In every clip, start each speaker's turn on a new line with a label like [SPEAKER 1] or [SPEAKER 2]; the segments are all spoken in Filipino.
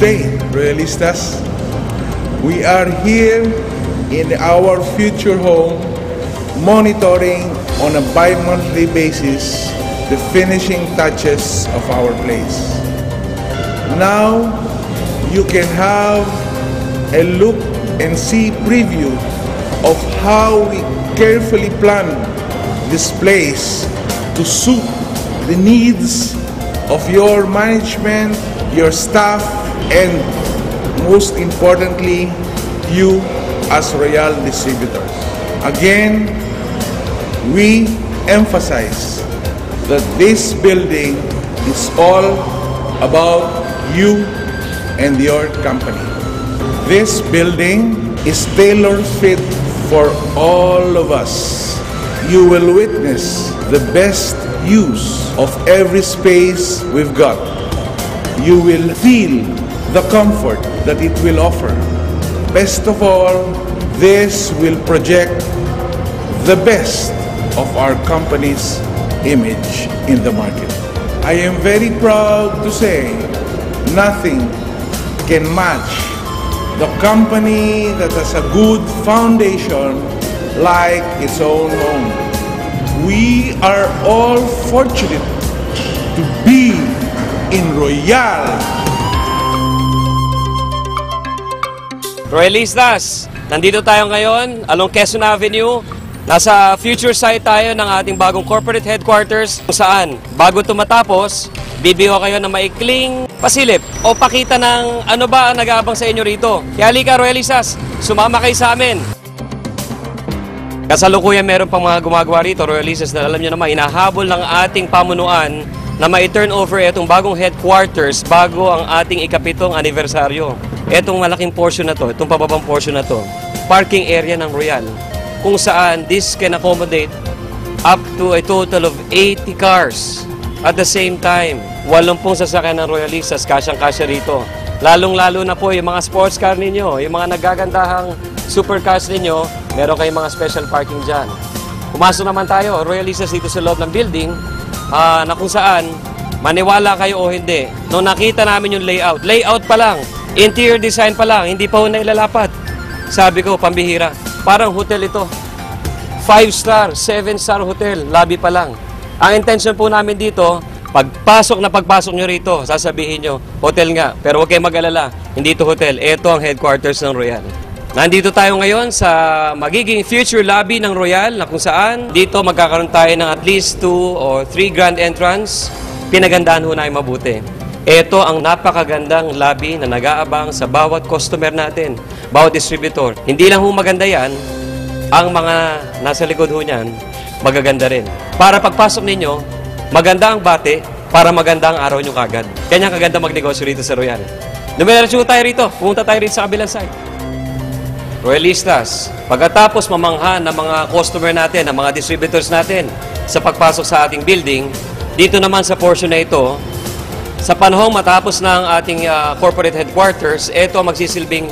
[SPEAKER 1] day, Royalistas. We are here in our future home, monitoring on a bi-monthly basis the finishing touches of our place. Now, you can have a look and see preview of how we carefully plan this place to suit the needs of your management, your staff, and most importantly, you as Royal distributors. Again, we emphasize that this building is all about you and your company. This building is tailor-fit for all of us. You will witness the best use of every space we've got. You will feel the comfort that it will offer. Best of all, this will project the best of our company's image in the market. I am very proud to say nothing can match the company that has a good foundation like its own home. We are all fortunate to be in Royal.
[SPEAKER 2] Royalistas, nandito tayo ngayon along Quezon Avenue. Nasa future site tayo ng ating bagong corporate headquarters kung saan bago ito matapos, bibigyan kayo ng maikling pasilip o pakita ng ano ba ang nag-aabang sa inyo rito. Kaya halika Royalistas, sumama kayo sa amin. Kasalukuyan meron pang mga gumagawa rito, Royalistas, na alam nyo naman, inahabol ng ating pamunuan na ma-turn over itong bagong headquarters bago ang ating ikapitong anibersaryo. Itong malaking portion na to, itong pababang portion na to, parking area ng Royal, kung saan this can accommodate up to a total of 80 cars at the same time. 80 sasakyan ng Royalistas, kasyang-kasya rito. Lalong-lalo na po yung mga sports car ninyo, yung mga nagagandahang supercars ninyo, meron kayong mga special parking dyan. Pumasok naman tayo, Royalistas, dito sa loob ng building, na kung saan, maniwala kayo o hindi, nung nakita namin yung layout pa lang, interior design pa lang, hindi pa ho nailalapat. Sabi ko, pambihira, parang hotel ito. 5-star, 7-star hotel, lobby pa lang. Ang intention po namin dito, pagpasok nyo rito, sasabihin nyo, hotel nga, pero huwag kayong mag-alala, hindi ito hotel, ito ang headquarters ng Royal. Nandito tayo ngayon sa magiging future lobby ng Royal na kung saan dito magkakaroon tayo ng at least 2 or 3 grand entrance. Pinagandaan ho namin mabuti. Ito ang napakagandang lobby na nag-aabang sa bawat customer natin, bawat distributor. Hindi lang ho maganda yan, ang mga nasa likod ho niyan, magaganda rin. Para pagpasok ninyo, maganda ang bate, para maganda ang araw nyo kagad. Kanya kaganda magnegosyo rito sa Royal. Dumiretso tayo rito, pumunta tayo rito sa kabilang side. Royalistas, pagkatapos mamangha ng mga customer natin, ng mga distributors natin sa pagpasok sa ating building, dito naman sa portion na ito, sa panahong matapos ng ating corporate headquarters, ito magsisilbing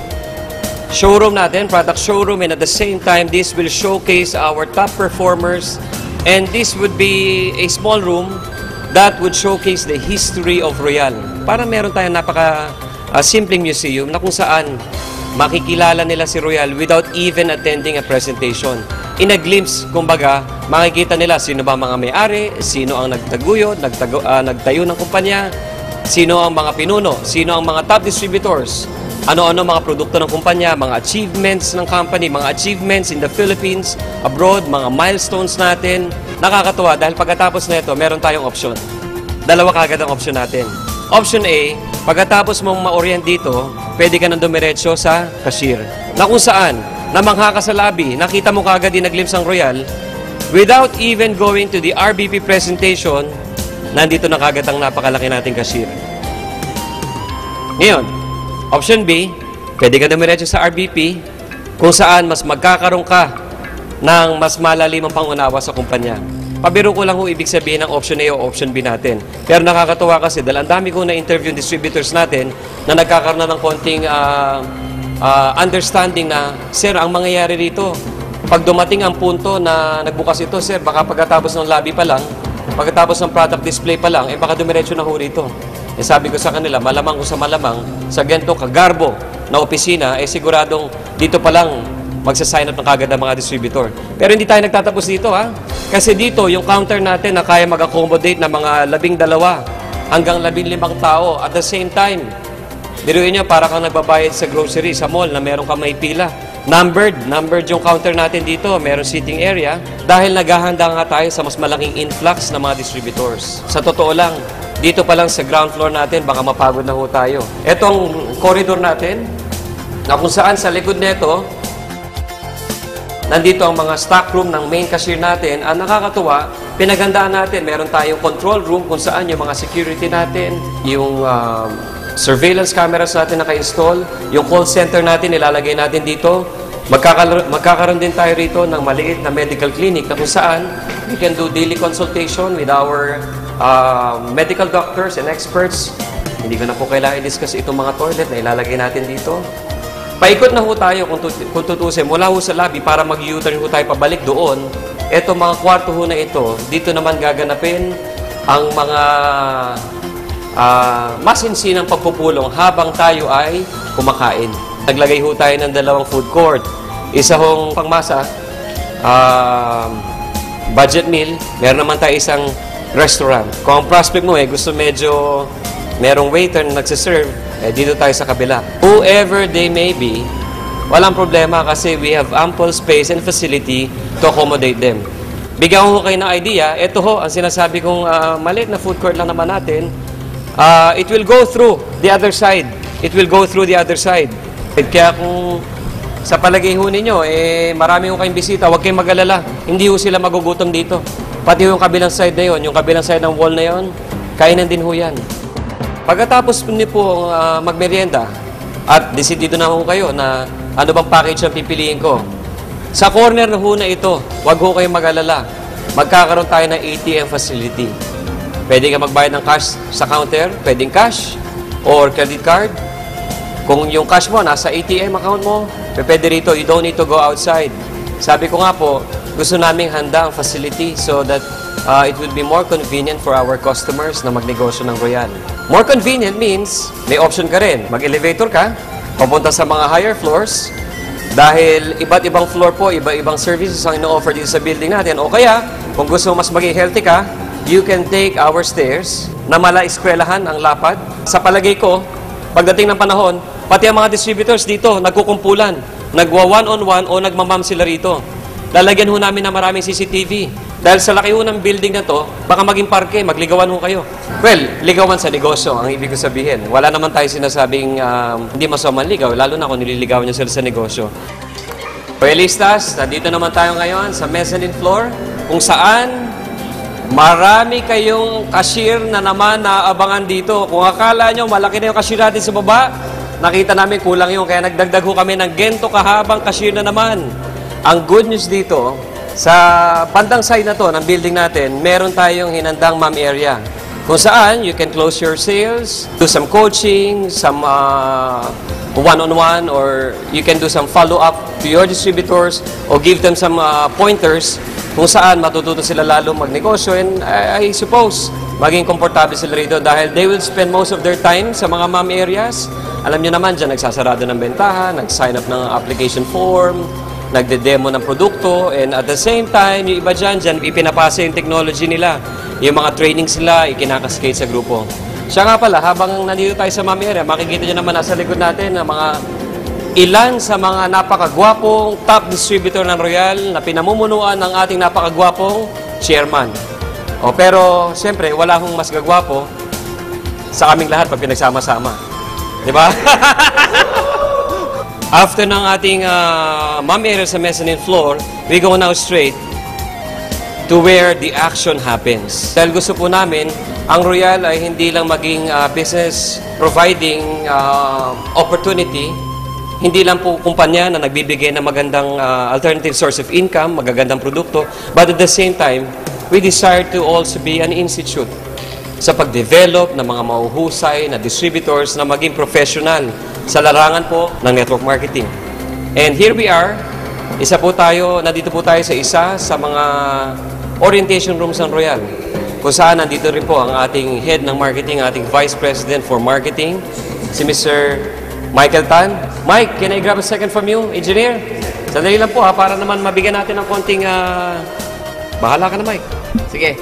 [SPEAKER 2] showroom natin, product showroom, and at the same time, this will showcase our top performers, and this would be a small room that would showcase the history of Royal. Para meron tayong simpleng museum na kung saan makikilala nila si Royal without even attending a presentation. In a glimpse, kumbaga, makikita nila sino ba mga may-ari, sino ang nagtaguyod, nagtayo ng kumpanya, sino ang mga pinuno, sino ang mga top distributors, ano-ano mga produkto ng kumpanya, mga achievements ng company, mga achievements in the Philippines, abroad, mga milestones natin. Nakakatuwa dahil pagkatapos na ito, meron tayong option. Dalawa kagad ang option natin. Option A, pagkatapos mong ma-orient dito, pwede ka nang dumiretso sa cashier. Na kung saan, namangha ka sa lobby, nakita mo kagad din nag-glimpse ang Royal, without even going to the RBP presentation, nandito na kagad ang napakalaki nating cashier. Ngayon, option B, pwede ka dumiretso sa RBP, kung saan mas magkakaroon ka ng mas malalimang pangunawa sa kumpanya. Pabiro ko lang ho ibig sabihin ng option A o option B natin. Pero nakakatuwa kasi dahil ang dami kong na-interview distributors natin na nagkakaroon na ng konting understanding na, sir, ang mangyayari rito, pag dumating ang punto na nagbukas ito, sir, baka pagkatapos ng lobby pa lang, pagkatapos ng product display pa lang, baka dumiretso na ho rito. Eh sabi ko sa kanila, malamang ko sa malamang, sa ganito kagarbo na opisina, eh siguradong dito pa lang magsasign up ng kagad ng mga distributor. Pero hindi tayo nagtatapos dito ha. Kasi dito, yung counter natin na kaya mag-accommodate ng mga 12 hanggang 15 tao at the same time. Biruin nyo, para kang nagbabayad sa grocery, sa mall na meron kang may pila. Numbered yung counter natin dito. Meron seating area dahil naghahanda nga tayo sa mas malaking influx ng mga distributors. Sa totoo lang, dito pa lang sa ground floor natin, baka mapagod na ho tayo. Etong corridor natin, na kung saan sa likod nito, nandito ang mga stock room ng main cashier natin. Ang nakakatuwa, pinaghandaan natin. Meron tayong control room kung saan yung mga security natin, yung surveillance cameras natin naka-install, yung call center natin ilalagay natin dito. Magkakaroon din tayo rito ng maliit na medical clinic na kung saan we can do daily consultation with our medical doctors and experts. Hindi ko na po kailangan i-discuss itong mga toilet na ilalagay natin dito. Paikot na ho tayo kung tutusin mula ho sa lobby para mag-U-turn ho tayo pabalik doon. Ito mga kwarto ho na ito, dito naman gaganapin ang mga masinsinang pagpupulong habang tayo ay kumakain. Naglagay ho tayo ng 2 food court. Isa hong pangmasa, budget meal. Meron naman tayo isang restaurant. Kung ang prospect mo gusto medyo merong waiter na nagsiserve, dito tayo sa kabila. Whoever they may be, walang problema kasi we have ample space and facility to accommodate them. Bigyan ko kayo ng idea. Ito ho, ang sinasabi kong maliit na food court lang naman natin. It will go through the other side. It will go through the other side. Kaya kung sa palagay ho ninyo, marami ho kayong bisita, huwag kayong mag-alala. Hindi ho sila magugutom dito. Pati yung kabilang side na yon, yung kabilang side ng wall na yon, kainan din ho yan. Pagkatapos niyo po magmerienda, at desidido na ho kayo na ano bang package ang pipiliin ko. Sa corner na ho na ito, huwag ho kayong mag-alala. Magkakaroon tayo ng ATM facility. Pwede ka magbayad ng cash sa counter, pwedeng cash or credit card. Kung yung cash mo nasa ATM account mo, pwede rito, you don't need to go outside. Sabi ko nga po, gusto naming handa ang facility so that it will be more convenient for our customers na magnegosyo ng Royal. More convenient means may option ka rin. Mag-elevator ka, papunta sa mga higher floors, dahil iba't ibang floor po, iba-ibang services ang ino-offer dito sa building natin. O kaya, kung gusto mas maging healthy ka, you can take our stairs na mala-eskwelahan ang lapad. Sa palagay ko, pagdating ng panahon, pati ang mga distributors dito, nagkukumpulan, nagwa-one-on-one o nagmamam sila rito. Lalagyan ho namin ng maraming CCTV. Dahil sa laki ho ng building na to, baka maging parke, magligawan ho kayo. Well, ligawan sa negosyo, ang ibig ko sabihin. Wala naman tayo sinasabing hindi masamang ligaw, lalo na kung nililigawan niyo sila sa negosyo. Royalistas, nandito naman tayo ngayon sa mezzanine floor, kung saan marami kayong cashier na naman naabangan dito. Kung akala nyo, malaki na yung cashier natin sa baba, nakita namin kulang yun. Kaya nagdagdag ho kami ng gento kahabang cashier na naman. Ang good news dito, sa bandang side na to ng building natin, meron tayong hinandang ma'am area. Kung saan, you can close your sales, do some coaching, some one-on-one, or you can do some follow-up to your distributors or give them some pointers kung saan matututo sila lalo magnegosyo. And I suppose, maging komportable sila rito dahil they will spend most of their time sa mga ma'am areas. Alam nyo naman, dyan nagsasarado ng bentahan, nag-sign up ng application form, nagde-demo ng produkto, and at the same time, yung iba dyan ipinapasa yung technology nila. Yung mga training sila, ikinakaskate sa grupo. Siya nga pala, habang nandito tayo sa ma'am area, makikita nyo naman nasa likod natin na ilan sa mga napakagwapong top distributor ng Royal na pinamumunuan ng ating napakagwapong chairman. Pero, siyempre, wala akong mas gagwapo sa kaming lahat pag pinagsama-sama. Di ba? After ng ating ma'am area sa mezzanine floor, we go now straight to where the action happens. Dahil gusto po namin, ang Royal ay hindi lang maging business providing opportunity, hindi lang po kumpanya na nagbibigay ng magandang alternative source of income, magagandang produkto, but at the same time, we desire to also be an institute sa pag-develop ng mga mahuhusay na distributors na maging professional sa larangan po ng network marketing. And here we are, nandito po tayo sa isa sa mga orientation rooms ng Royal. kung saan nandito rin po ang ating head ng marketing, ating Vice President for Marketing, si Mr. Michael Tan. Mike, can I grab a second from you, engineer? Sandali lang po ha, para naman mabigyan natin ng konting... bahala ka na, Mike.
[SPEAKER 3] Sige.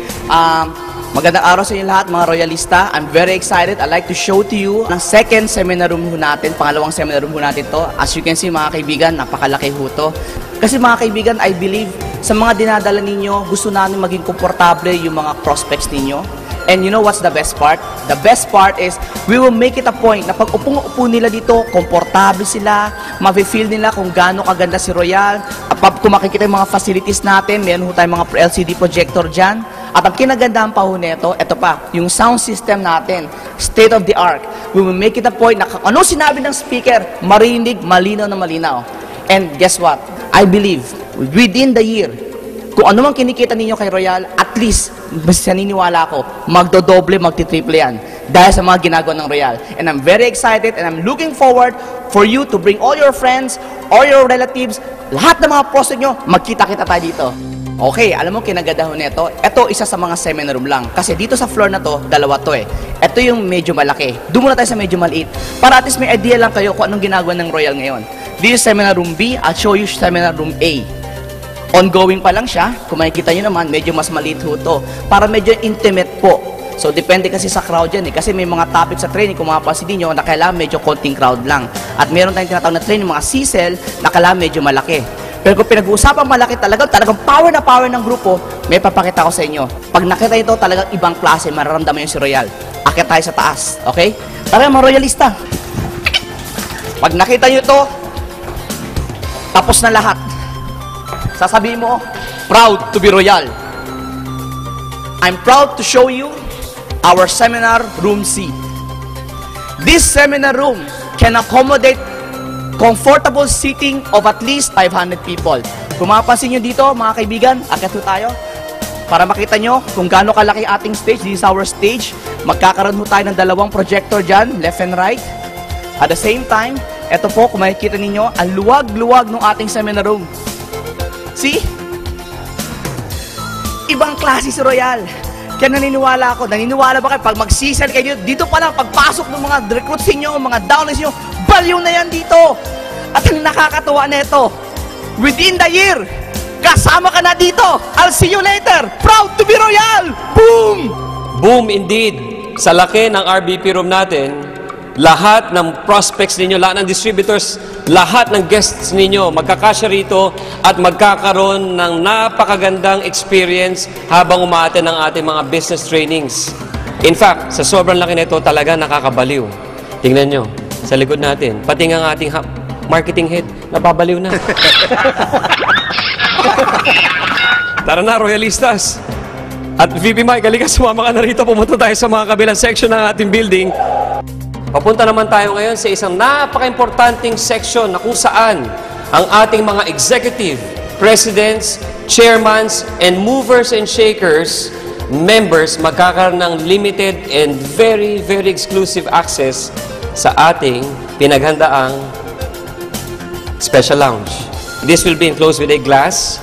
[SPEAKER 3] Magandang araw sa inyo lahat, mga royalista. I'm very excited. I'd like to show to you ang second seminar room ho natin, pangalawang seminar room ho natin to. As you can see, mga kaibigan, napakalaki ho to. Kasi mga kaibigan, I believe, sa mga dinadala ninyo, gusto namin maging komportable yung mga prospects ninyo. And you know what's the best part? The best part is, we will make it a point na pag upong-upo nila dito, komportable sila, ma-feel nila kung gaano kaganda si Royal. At kung makikita yung mga facilities natin, meron ho tayong mga LCD projector dyan. At ang kinagandahan pa ho nito, ito pa, yung sound system natin, state of the art. We will make it a point na ano sinabi ng speaker, marinig, malinaw na malinaw. And guess what? I believe, within the year, kung ano mang kinikita ninyo kay Royal, at least, basta naniniwala ako, magdodoble, magtitriple yan. Dahil sa mga ginagawa ng Royal. And I'm very excited and I'm looking forward for you to bring all your friends, all your relatives, lahat ng mga prospect nyo, magkita-kita tayo dito. Okay, alam mo kinagadahan nito, ito isa sa mga seminar room lang. Kasi dito sa floor na to, dalawa to eh. Ito yung medyo malaki. Doon muna tayo sa medyo maliit. Para at least may idea lang kayo kung anong ginagawa ng Royal ngayon. This is seminar room B, I'll show you seminar room A. Ongoing pa lang siya, kung makikita nyo naman, medyo mas maliit ho to. Para medyo intimate po. So, depende kasi sa crowd yan eh. Kasi may mga topic sa training, kung mapapansin nyo, na kailangan medyo konting crowd lang. At meron tayong tinatawag na training, mga C-cell, na kailangan medyo malaki. Pero kung pinag-uusapang malaki talagang power na power ng grupo, may papakita ko sa inyo. Pag nakita ito, talagang ibang klase, mararamdaman yung si Royal. Akit tayo sa taas, okay? Tara mga royalista. Pag nakita nyo ito, tapos na lahat. Sasabihin mo, proud to be Royal. I'm proud to show you our seminar room C. This seminar room can accommodate comfortable seating of at least 500 people. Kung mapapansin nyo dito, mga kaibigan, akit ho tayo. Para makita nyo kung gaano kalaki ating stage. This is our stage. Magkakaroon ho tayo ng dalawang projector dyan, left and right. At the same time, eto po, kung makikita ninyo, ang luwag-luwag ng ating seminar room. See? Ibang klase si Royal. Kaya naniniwala ako. Naniniwala ba kayo? Pag mag-season kayo dito pa lang, pagpasok ng mga recruits niyo, mga downlines niyo, baliw na yan dito. At ang nakakatuwa na ito, within the year, kasama ka na dito. I'll see you later. Proud to be Royal. Boom!
[SPEAKER 2] Boom indeed. Sa laki ng RBP room natin, lahat ng prospects ninyo, lahat ng distributors, lahat ng guests ninyo magkakasya rito at magkakaroon ng napakagandang experience habang umaaten ng ating mga business trainings. In fact, sa sobrang laki nito talaga nakakabaliw. Tingnan nyo, sa likod natin, pati ang ating marketing head, napabaliw na. Tara na, royalistas! At VP Mike, halika, sumama ka na rito. Pumunta tayo sa mga kabilang section ng ating building. Papunta naman tayo ngayon sa isang napaka-importanting section na kung saan ang ating mga executive, presidents, chairmans, and movers and shakers, members, magkakaroon ng limited and very, very exclusive access sa ating pinaghandaang special lounge. This will be enclosed with a glass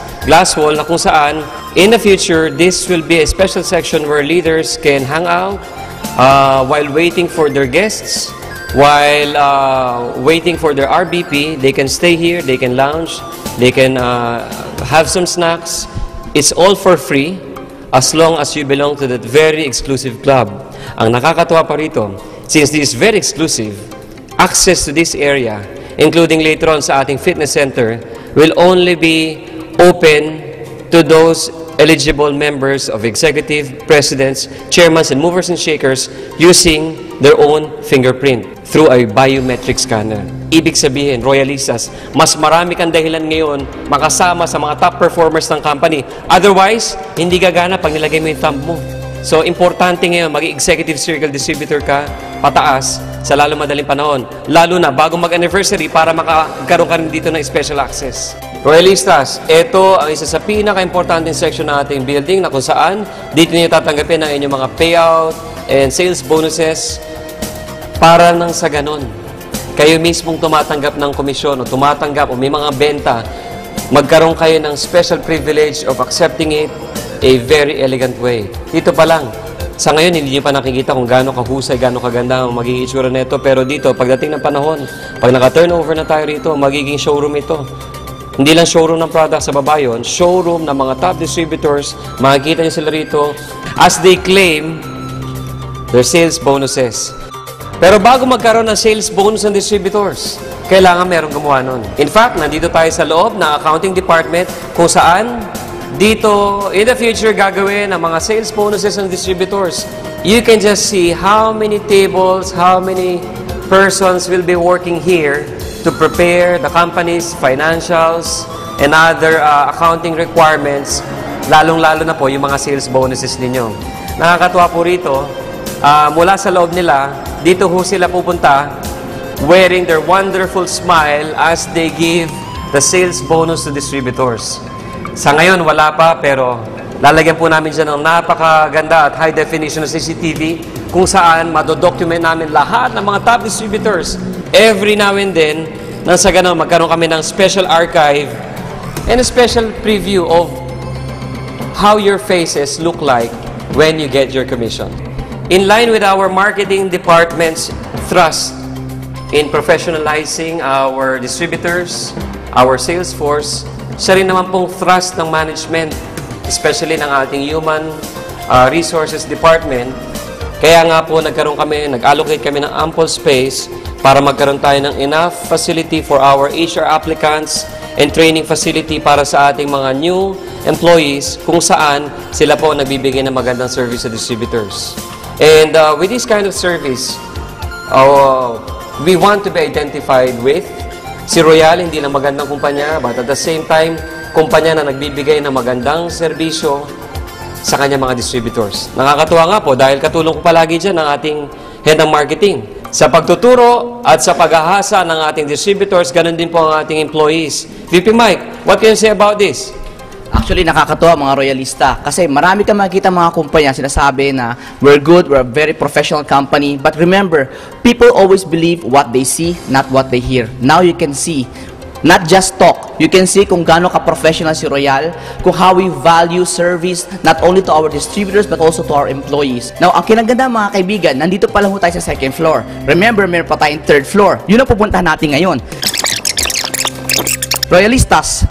[SPEAKER 2] wall na kung saan, in the future, this will be a special section where leaders can hang out, while waiting for their guests, while waiting for their RBP, they can stay here, they can lounge, they can have some snacks. It's all for free as long as you belong to that very exclusive club. Ang nakakatuwa pa rito, since this is very exclusive, access to this area, including later on sa ating fitness center, will only be open to those eligible members of executive, presidents, chairmen, and movers and shakers using their own fingerprint through a biometric scanner. Ibig sabihin, royalistas, mas marami kang dahilan ngayon makasama sa mga top performers ng company. Otherwise, hindi gagana pag nilagay mo yung thumb mo. So, importante ngayon, maging executive circle distributor ka, pataas, sa lalo madaling panahon. Lalo na, bago mag-anniversary, para makakaroon ka rin dito ng special access. Royalistas, ito ang isa sa pinaka-importanting section ng ating building na kung saan dito niyo tatanggapin ang inyong mga payout and sales bonuses para nang sa ganon. Kayo mismong tumatanggap ng komisyon o tumatanggap o may mga benta, magkaroon kayo ng special privilege of accepting it a very elegant way. Dito pa lang, sa ngayon, hindi niyo pa nakikita kung gaano kahusay, gaano kaganda ang magiging itsura nito. Pero dito, pagdating ng panahon, pag naka-turnover na tayo rito, magiging showroom ito. Hindi lang showroom ng product sa baba yun, showroom ng mga top distributors, makikita niyo sila rito as they claim their sales bonuses. Pero bago magkaroon ng sales bonus ng distributors, kailangan merong gumawa nun. In fact, nandito tayo sa loob ng accounting department kung saan dito, in the future, gagawin ang mga sales bonuses ng distributors. You can just see how many tables, how many persons will be working here to prepare the company's financials and other accounting requirements, lalong-lalo na po yung mga sales bonuses ninyo. Nakakatuwa po rito, mula sa loob nila, dito ho sila pupunta wearing their wonderful smile as they give the sales bonus to distributors. Sa ngayon, wala pa, pero lalagyan po namin dyan ng napakaganda at high definition na CCTV kung saan madodocument namin lahat ng mga top distributors. Every now and then, nang sa ganun, magkaroon kami ng special archive and a special preview of how your faces look like when you get your commission. In line with our marketing department's thrust in professionalizing our distributors, our sales force, siya rin naman pong thrust ng management, especially ng ating human resources department. Kaya nga po nag-allocate kami ng ample space para magkaroon tayo ng enough facility for our HR applicants and training facility para sa ating mga new employees kung saan sila po nagbibigay ng magandang service sa distributors. And with this kind of service, we want to be identified with si Royal, hindi lang magandang kumpanya, but at the same time, kumpanya na nagbibigay ng magandang serbisyo sa kanyang mga distributors. Nakakatuwa nga po dahil katulong ko palagi dyan ng ating head ng marketing. Sa pagtuturo at sa paghahasa ng ating distributors, ganun din po ang ating employees. VP Mike, what can you say about this?
[SPEAKER 3] Actually, nakakatuwa mga royalista kasi marami kang makikita mga kumpanya sinasabi na we're good, we're a very professional company. But remember, people always believe what they see, not what they hear. Now you can see, not just talk, you can see kung gaano ka-professional si Royal, kung how we value service not only to our distributors but also to our employees. Now, ang kinaganda mga kaibigan, nandito pa lang ho tayo sa second floor. Remember, meron pa tayong third floor. Yun ang pupuntahan natin ngayon. Royalistas,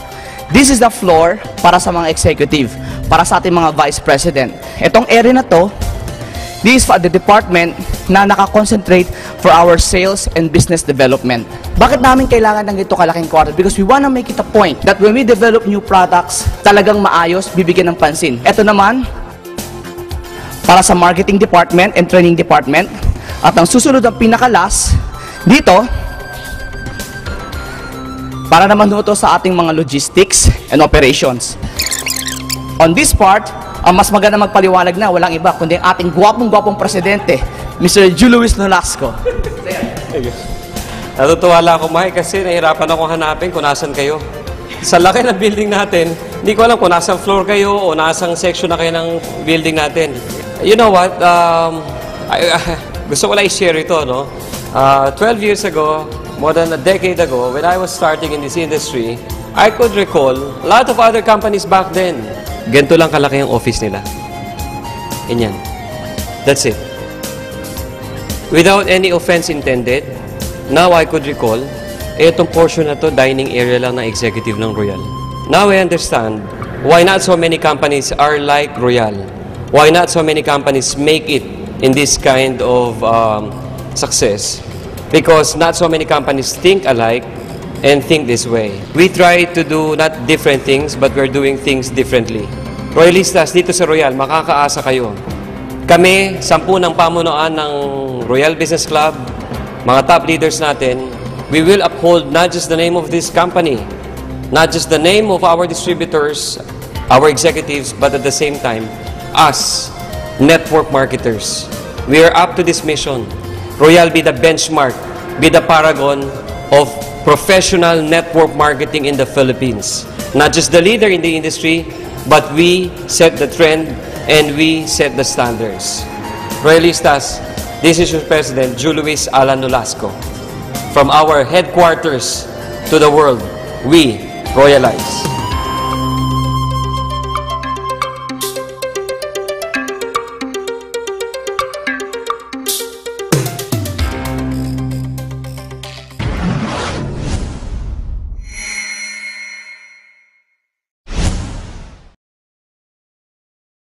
[SPEAKER 3] this is the floor para sa mga executive, para sa ating mga vice president. Itong area na to, this is for the department na nakakoncentrate for our sales and business development. Bakit namin kailangan ng ito kalaking quarter? Because we wanna make it a point that when we develop new products, talagang maayos, bibigyan ng pansin. Ito naman, para sa marketing department and training department. At ang susunod ang pinakalas, dito, para naman ito sa ating mga logistics and operations. On this part, ang mas maganda magpaliwanag na, walang iba, kundi ang ating gwapong-gwapong presidente, Mr. Julius Nolasco.
[SPEAKER 2] Natutuwa lang ako, Mike, kasi nahirapan ako hanapin kung nasan kayo. Sa laki ng building natin, hindi ko alam kung nasang floor kayo o nasang section na kayo ng building natin. You know what? Gusto ko lang i-share ito, no? 12 years ago, more than a decade ago, when I was starting in this industry, I could recall a lot of other companies back then. Ganito lang kalaki ang office nila. Ganyan. That's it. Without any offense intended, now I could recall, itong portion na to, dining area lang ng executive ng Royal. Now I understand why not so many companies are like Royal. Why not so many companies make it in this kind of success. Because not so many companies think alike and think this way. We try to do not different things, but we're doing things differently. Royalistas, dito sa Royal, makakaasa kayo. Kami, 10 ng pamunuan ng Royal Business Club, mga top leaders natin, we will uphold not just the name of this company, not just the name of our distributors, our executives, but at the same time, us, network marketers. We are up to this mission. Royal be the benchmark, be the paragon of professional network marketing in the Philippines. Not just the leader in the industry, but we set the trend and we set the standards. Royalistas, this is your President, Julius Alan Nolasco. From our headquarters to the world, we royalize.